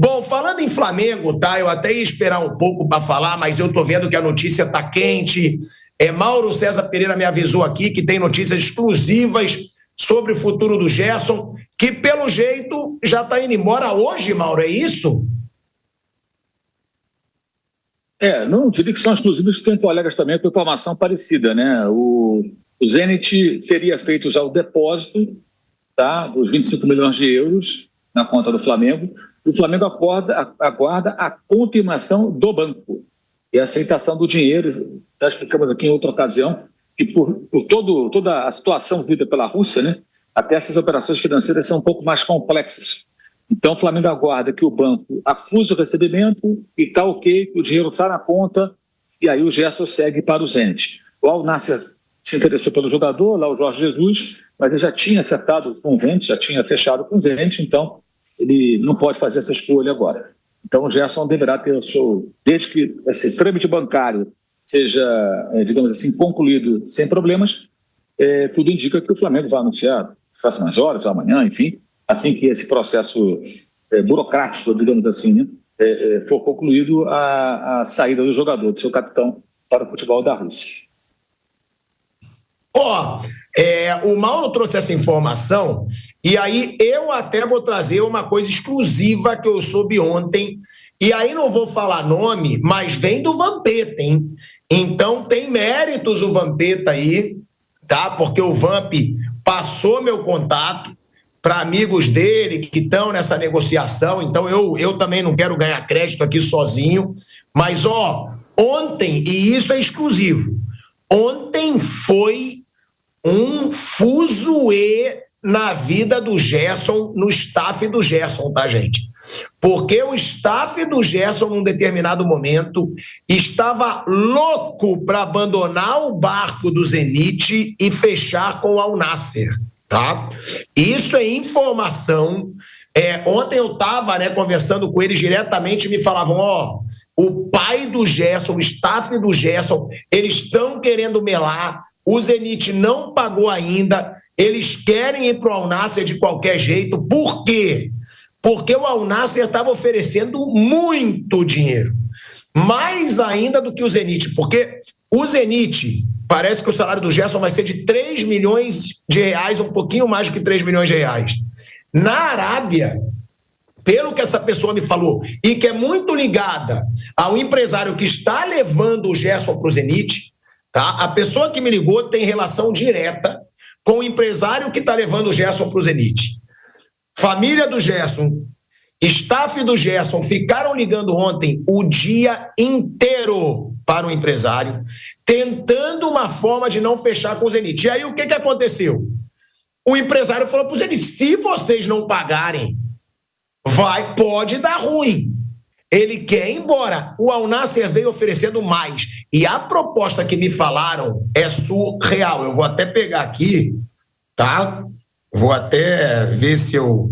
Bom, falando em Flamengo, tá? Eu até ia esperar um pouco para falar, mas eu tô vendo que a notícia tá quente. Mauro César Pereira me avisou aqui que tem notícias exclusivas sobre o futuro do Gerson, que pelo jeito já tá indo embora hoje, Mauro, é isso? Não diria que são exclusivos, tem colegas também com informação parecida, né? O Zenit teria feito já o depósito, tá, dos 25 milhões de euros na conta do Flamengo. O Flamengo aguarda a confirmação do banco e a aceitação do dinheiro. Já explicamos aqui em outra ocasião que por toda a situação vivida pela Rússia, né, até essas operações financeiras são um pouco mais complexas. Então, o Flamengo aguarda que o banco acuse o recebimento e está ok, que o dinheiro está na conta, e aí o Gerson segue para o Zenit. O Al Nassr se interessou pelo jogador, lá o Jorge Jesus, mas ele já tinha acertado com o Zenit, já tinha fechado com o Zenit, então ele não pode fazer essa escolha agora. Então, o Gerson deverá ter o seu, desde que esse trâmite bancário seja, digamos assim, concluído sem problemas, tudo indica que o Flamengo vai anunciar nas próximas horas, ou amanhã, enfim, assim que esse processo burocrático, digamos assim, né, for concluído, a saída do jogador, do seu capitão, para o futebol da Rússia. O Mauro trouxe essa informação e aí eu até vou trazer uma coisa exclusiva que eu soube ontem, e aí não vou falar nome, mas vem do Vampeta, hein? Então tem méritos o Vampeta aí, tá? Porque o Vamp passou meu contato para amigos dele que estão nessa negociação, então eu também não quero ganhar crédito aqui sozinho, mas ontem, e isso é exclusivo, ontem foi um fuzuê na vida do Gerson, no staff do Gerson, tá, gente? Porque o staff do Gerson, num determinado momento, estava louco para abandonar o barco do Zenit e fechar com o Al Nassr, tá? Isso é informação. Ontem eu estava, né, conversando com eles diretamente e me falavam, o pai do Gerson, o staff do Gerson, eles estão querendo melar, o Zenit não pagou ainda, eles querem ir para o Al Nassr de qualquer jeito. Por quê? Porque o Al Nassr estava oferecendo muito dinheiro, mais ainda do que o Zenit, porque o Zenit, parece que o salário do Gerson vai ser de 3 milhões de reais, um pouquinho mais do que 3 milhões de reais. Na Arábia, pelo que essa pessoa me falou, e que é muito ligada ao empresário que está levando o Gerson para o Zenit, tá? A pessoa que me ligou tem relação direta com o empresário que está levando o Gerson para o Zenit. Família do Gerson, staff do Gerson ficaram ligando ontem o dia inteiro para o empresário, tentando uma forma de não fechar com o Zenit. E aí o que aconteceu? O empresário falou para o Zenit, se vocês não pagarem, pode dar ruim. Ele quer ir embora. O Al Nassr veio oferecendo mais. E a proposta que me falaram é surreal. Eu vou até pegar aqui, tá? Vou até ver se eu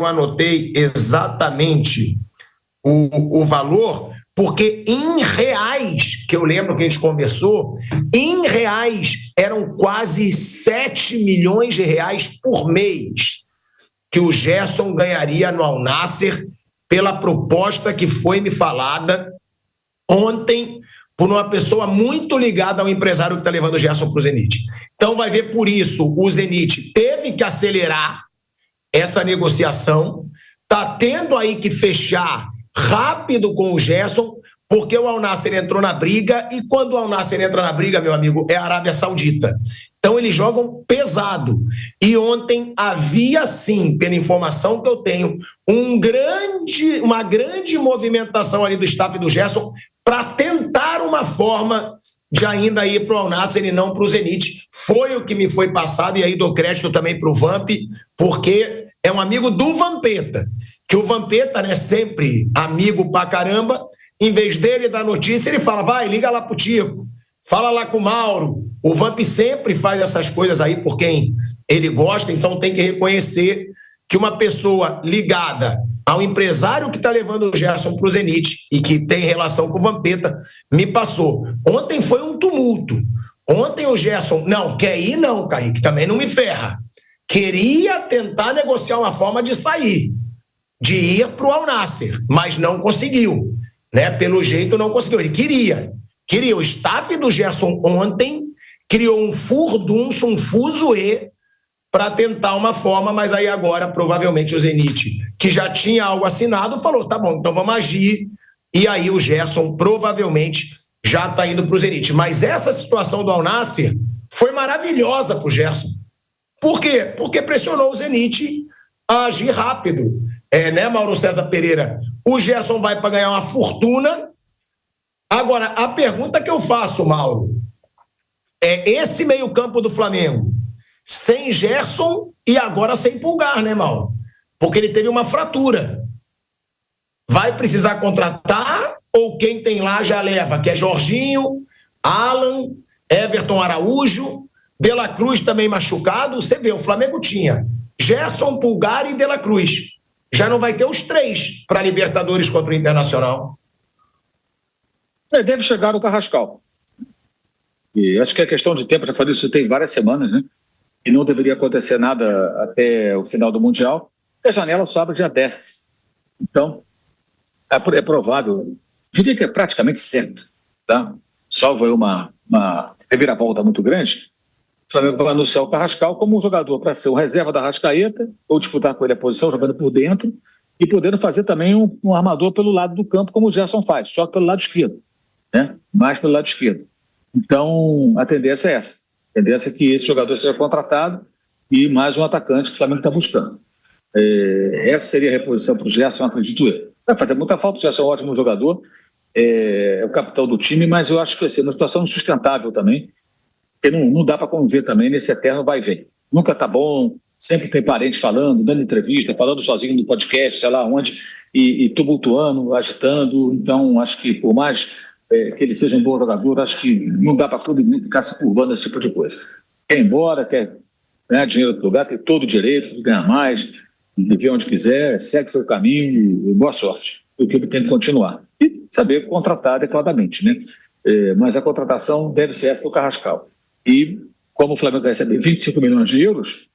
anotei exatamente o valor, porque em reais, que eu lembro que a gente conversou, em reais eram quase 7 milhões de reais por mês que o Gerson ganharia no Al Nassr pela proposta que foi me falada ontem por uma pessoa muito ligada ao empresário que está levando o Gerson para o Zenit. Então vai ver, por isso o Zenit teve que acelerar essa negociação, está tendo aí que fechar rápido com o Gerson, porque o Al Nassr entrou na briga, e quando o Al Nassr entra na briga, meu amigo, é a Arábia Saudita. Então eles jogam pesado. E ontem havia sim, pela informação que eu tenho, uma grande movimentação ali do staff do Gerson para tentar uma forma de ainda ir para o Al Nassr e não para o Zenit. Foi o que me foi passado, e aí dou crédito também para o Vamp, porque é um amigo do Vampeta, que o Vampeta, né, sempre amigo pra caramba, em vez dele dar notícia, ele fala, vai, liga lá pro Tico, fala lá com o Mauro. O Vamp sempre faz essas coisas aí por quem ele gosta, então tem que reconhecer que uma pessoa ligada ao empresário que está levando o Gerson para o Zenit e que tem relação com o Vampeta me passou. Ontem foi um tumulto. Ontem o Gerson, não, quer ir não, Kaique, também não me ferra. Queria tentar negociar uma forma de sair. de ir para o Al Nassr, mas não conseguiu, né? Pelo jeito não conseguiu. Ele queria. O staff do Gerson ontem criou um furdunço, um fuzuê para tentar uma forma, mas aí agora provavelmente o Zenit, que já tinha algo assinado, falou, tá bom, então vamos agir, e aí o Gerson provavelmente já está indo para o Zenit. Mas essa situação do Al Nassr foi maravilhosa para o Gerson. Por quê? Porque pressionou o Zenit a agir rápido. Né, Mauro César Pereira? O Gerson vai para ganhar uma fortuna. Agora, a pergunta que eu faço, Mauro, é esse meio-campo do Flamengo, sem Gerson e agora sem Pulgar, né, Mauro? Porque ele teve uma fratura. Vai precisar contratar ou quem tem lá já leva? Que é Jorginho, Alan, Everton Araújo, De La Cruz também machucado. Você vê, o Flamengo tinha Gerson, Pulgar e De La Cruz. Já não vai ter os 3 para Libertadores contra o Internacional. Deve chegar o Carrascal. E acho que é questão de tempo, já falei isso tem várias semanas, né? E não deveria acontecer nada até o final do Mundial, porque a janela só abre dia 10. Então, é provável, diria que é praticamente certo, tá? Salvo aí uma reviravolta muito grande, o Flamengo vai anunciar o Carrascal como um jogador para ser o reserva da Arrascaeta, ou disputar com ele a posição, jogando por dentro, e podendo fazer também um armador pelo lado do campo, como o Gerson faz, só pelo lado esquerdo, né? Mais pelo lado esquerdo. Então, a tendência é essa. A tendência é que esse jogador seja contratado e mais um atacante que o Flamengo está buscando. Essa seria a reposição para o Gerson, acredito eu. Vai fazer muita falta, o Gerson é um ótimo jogador, é o capitão do time, mas eu acho que vai ser uma situação insustentável também, porque não dá para conviver também nesse eterno vai e vem. Nunca está bom, sempre tem parente falando, dando entrevista, falando sozinho no podcast, sei lá onde, e tumultuando, agitando. Então, acho que por mais que ele seja um bom jogador, acho que não dá para todo mundo ficar se curvando esse tipo de coisa. Quer ir embora, quer ganhar dinheiro do lugar, tem todo o direito de ganhar mais, viver onde quiser, segue seu caminho e boa sorte. O clube tem que continuar. E saber contratar adequadamente, né? Mas a contratação deve ser essa do Carrascal. E como o Flamengo recebe 25 milhões de euros,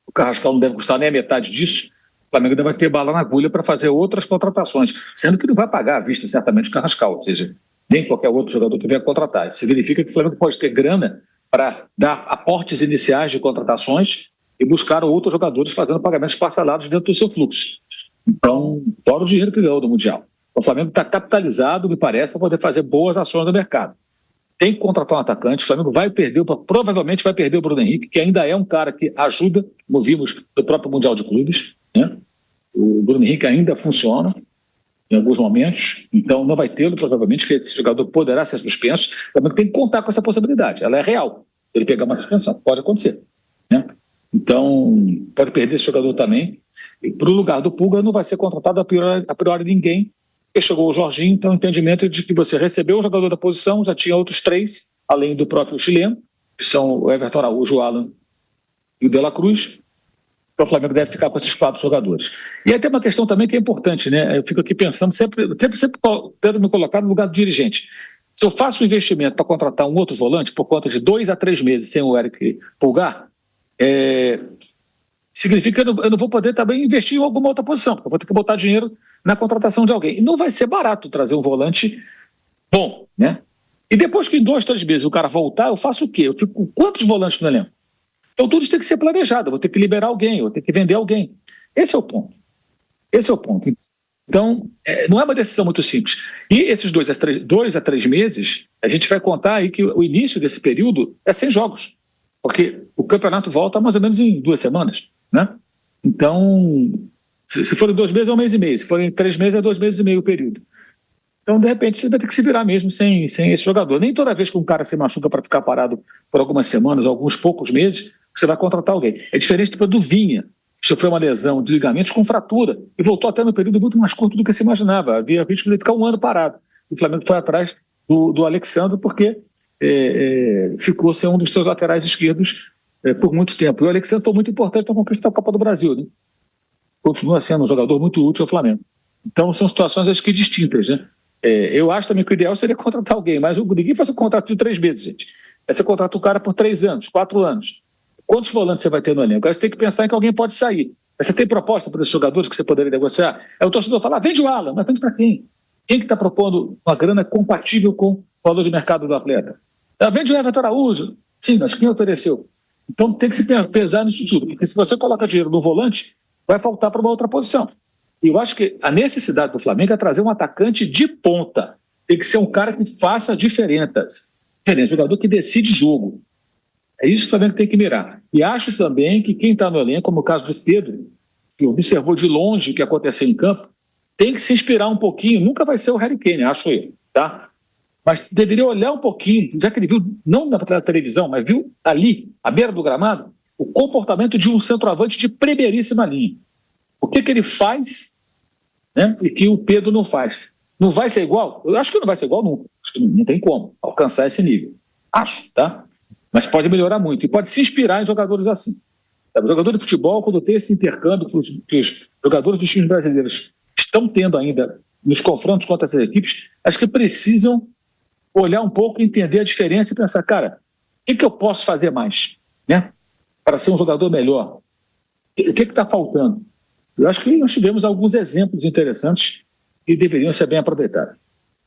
o Carrascal não deve custar nem a metade disso, o Flamengo deve ter bala na agulha para fazer outras contratações, sendo que não vai pagar à vista certamente o Carrascal, ou seja, nem qualquer outro jogador que venha contratar. Isso significa que o Flamengo pode ter grana para dar aportes iniciais de contratações e buscar outros jogadores fazendo pagamentos parcelados dentro do seu fluxo. Então, fora o dinheiro que ganhou do Mundial. O Flamengo está capitalizado, me parece, para poder fazer boas ações no mercado. Tem que contratar um atacante, o Flamengo provavelmente vai perder o Bruno Henrique, que ainda é um cara que ajuda, como vimos no próprio Mundial de Clubes, né? O Bruno Henrique ainda funciona em alguns momentos, então não vai tê-lo, provavelmente, que esse jogador poderá ser suspenso. O Flamengo tem que contar com essa possibilidade, ela é real. Ele pegar uma suspensão, pode acontecer, né? Então, pode perder esse jogador também. E para o lugar do Pulga não vai ser contratado a priori ninguém, porque chegou o Jorginho, então o entendimento de que você recebeu o jogador da posição, já tinha outros 3, além do próprio chileno, que são o Everton Araújo, o Alan e o De La Cruz. Então o Flamengo deve ficar com esses 4 jogadores. E aí tem uma questão também que é importante, né? Eu fico aqui pensando, sempre tento me colocar no lugar do dirigente. Se eu faço um investimento para contratar um outro volante por conta de 2 a 3 meses sem o Eric Pulgar, significa que eu não vou poder também investir em alguma outra posição, porque eu vou ter que botar dinheiro na contratação de alguém. E não vai ser barato trazer um volante bom, né? E depois que em 2, 3 meses o cara voltar, eu faço o quê? Eu fico com quantos volantes no elenco? Então tudo isso tem que ser planejado, eu vou ter que liberar alguém, eu vou ter que vender alguém. Esse é o ponto. Então, não é uma decisão muito simples. E esses 2 a 3 meses, a gente vai contar aí que o início desse período é sem jogos, porque o campeonato volta mais ou menos em 2 semanas, né? Então, se forem 2 meses é 1 mês e meio, se forem 3 meses é 2 meses e meio o período. Então, de repente, você vai ter que se virar mesmo sem esse jogador. Nem toda vez que um cara se machuca para ficar parado por algumas semanas, alguns poucos meses, você vai contratar alguém. É diferente do Vinha, que sofreu uma lesão de ligamentos com fratura e voltou até no período muito mais curto do que se imaginava. Havia risco de ficar 1 ano parado. O Flamengo foi atrás do Alexandre porque ficou sem um dos seus laterais esquerdos por muito tempo. E o Alexandre foi muito importante na conquista da Copa do Brasil, né? Continua sendo um jogador muito útil ao Flamengo. Então são situações acho que distintas, né? Eu acho também que o ideal seria contratar alguém, mas ninguém faz um contrato de 3 meses, gente. Você contrata o cara por 3 anos, 4 anos. Quantos volantes você vai ter no elenco? Aí você tem que pensar em que alguém pode sair. Você tem proposta para esses jogadores que você poderia negociar? Aí o torcedor fala, vende o Alan, mas vende para quem? Quem que está propondo uma grana compatível com o valor de mercado do atleta? Vende o Everton Araújo. Sim, mas quem ofereceu? Então tem que se pesar nisso tudo, porque se você coloca dinheiro no volante, vai faltar para uma outra posição. E eu acho que a necessidade do Flamengo é trazer um atacante de ponta. Tem que ser um cara que faça diferenças. Jogador que decide jogo. É isso que o Flamengo tem que mirar. E acho também que quem está no elenco, como o caso do Pedro, que observou de longe o que aconteceu em campo, tem que se inspirar um pouquinho. Nunca vai ser o Harry Kane, acho eu, tá? Mas deveria olhar um pouquinho, já que ele viu, não na televisão, mas viu ali, à beira do gramado, o comportamento de um centroavante de primeiríssima linha. O que ele faz, né, e que o Pedro não faz. Não vai ser igual? Eu acho que não vai ser igual nunca. Acho que não tem como alcançar esse nível. Acho, tá? Mas pode melhorar muito. E pode se inspirar em jogadores assim. O jogador de futebol, quando tem esse intercâmbio que os jogadores dos times brasileiros estão tendo ainda nos confrontos contra essas equipes, acho que precisam olhar um pouco, entender a diferença e pensar, cara, o que eu posso fazer mais, né? Para ser um jogador melhor? O que está faltando? Eu acho que nós tivemos alguns exemplos interessantes que deveriam ser bem aproveitados.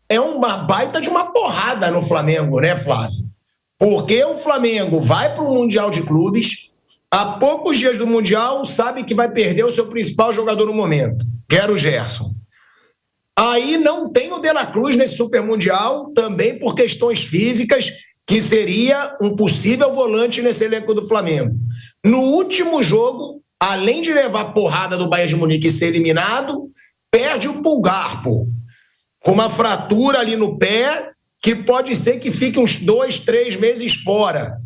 É uma baita de uma porrada no Flamengo, né, Flávio? Porque o Flamengo vai para o Mundial de Clubes, há poucos dias do Mundial, sabe que vai perder o seu principal jogador no momento, que era o Gerson. Aí não tem o De La Cruz nesse Super Mundial, também por questões físicas, que seria um possível volante nesse elenco do Flamengo. No último jogo, além de levar porrada do Bayern de Munique e ser eliminado, perde o Pulgar, pô. Com uma fratura ali no pé, que pode ser que fique uns 2, 3 meses fora.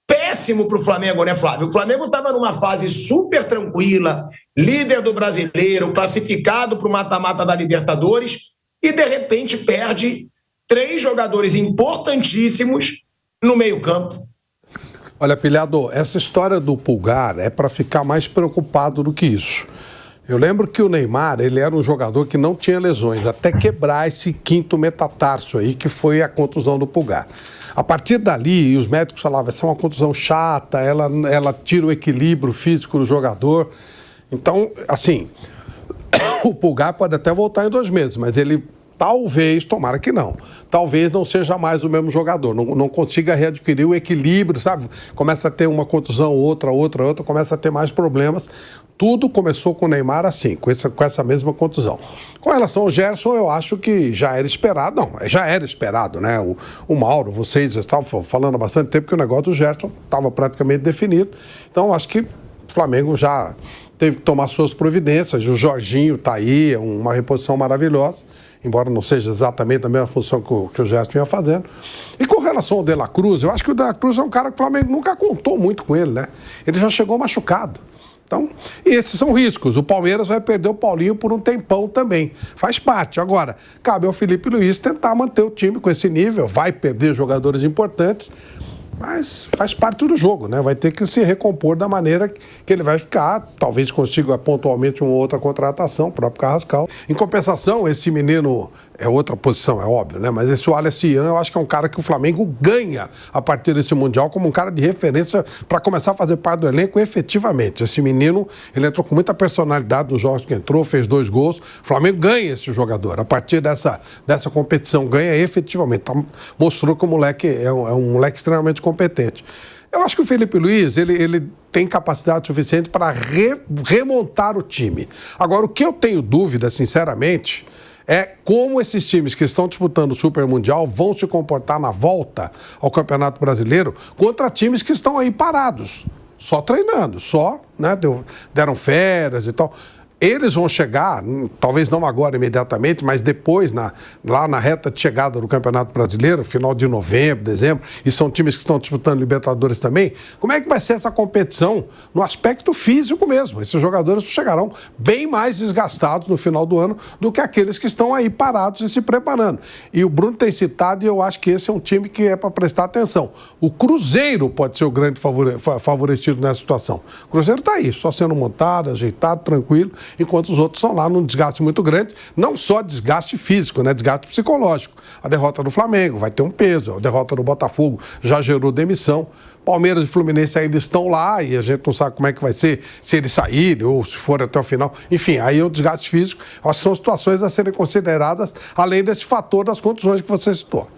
Péssimo para o Flamengo, né, Flávio? O Flamengo estava numa fase super tranquila, líder do Brasileiro, classificado para o mata-mata da Libertadores, e de repente perde 3 jogadores importantíssimos no meio-campo. Olha, Pilhado, essa história do Pulgar é para ficar mais preocupado do que isso. Eu lembro que o Neymar, ele era um jogador que não tinha lesões, até quebrar esse 5º metatarso aí, que foi a contusão do Pulgar. A partir dali, os médicos falavam, vai ser uma contusão chata, ela tira o equilíbrio físico do jogador. Então, assim, o Pulgar pode até voltar em 2 meses, mas ele talvez, tomara que não, talvez não seja mais o mesmo jogador, não consiga readquirir o equilíbrio, sabe? Começa a ter uma contusão, outra, começa a ter mais problemas. Tudo começou com o Neymar assim, com essa mesma contusão. Com relação ao Gerson, eu acho que já era esperado, né? O Mauro, vocês estavam falando há bastante tempo que o negócio do Gerson estava praticamente definido. Então, acho que o Flamengo já teve que tomar suas providências. O Jorginho está aí, uma reposição maravilhosa, embora não seja exatamente a mesma função que o Gerson vinha fazendo. E com relação ao De La Cruz, eu acho que o De La Cruz é um cara que o Flamengo nunca contou muito com ele, né? Ele já chegou machucado. Então, esses são riscos. O Palmeiras vai perder o Paulinho por um tempão também. Faz parte. Agora, cabe ao Felipe Luiz tentar manter o time com esse nível. Vai perder jogadores importantes, mas faz parte do jogo, né? Vai ter que se recompor da maneira que ele vai ficar. Talvez consiga pontualmente uma outra contratação, o próprio Carrascal. Em compensação, esse menino é outra posição, é óbvio, né? Mas esse Wallace Ian, eu acho que é um cara que o Flamengo ganha a partir desse Mundial como um cara de referência para começar a fazer parte do elenco efetivamente. Esse menino, ele entrou com muita personalidade nos jogos que entrou, fez 2 gols. O Flamengo ganha esse jogador. A partir dessa competição, ganha efetivamente. Mostrou que o moleque é um moleque extremamente competente. Eu acho que o Felipe Luiz, ele tem capacidade suficiente para remontar o time. Agora, o que eu tenho dúvida, sinceramente, é como esses times que estão disputando o Super Mundial vão se comportar na volta ao Campeonato Brasileiro contra times que estão aí parados, só treinando, né, deram férias e tal. Eles vão chegar, talvez não agora imediatamente, mas depois, lá na reta de chegada do Campeonato Brasileiro, final de novembro, dezembro, e são times que estão disputando Libertadores também. Como é que vai ser essa competição no aspecto físico mesmo? Esses jogadores chegarão bem mais desgastados no final do ano do que aqueles que estão aí parados e se preparando. E o Bruno tem citado, e eu acho que esse é um time que é para prestar atenção. O Cruzeiro pode ser o grande favorecido nessa situação. O Cruzeiro está aí, só sendo montado, ajeitado, tranquilo. enquanto os outros estão lá num desgaste muito grande, não só desgaste físico, né? Desgaste psicológico. A derrota do Flamengo vai ter um peso, a derrota do Botafogo já gerou demissão. Palmeiras e Fluminense ainda estão lá e a gente não sabe como é que vai ser, se eles saírem ou se forem até o final. Enfim, aí é o desgaste físico. São situações a serem consideradas, além desse fator das contusões que você citou.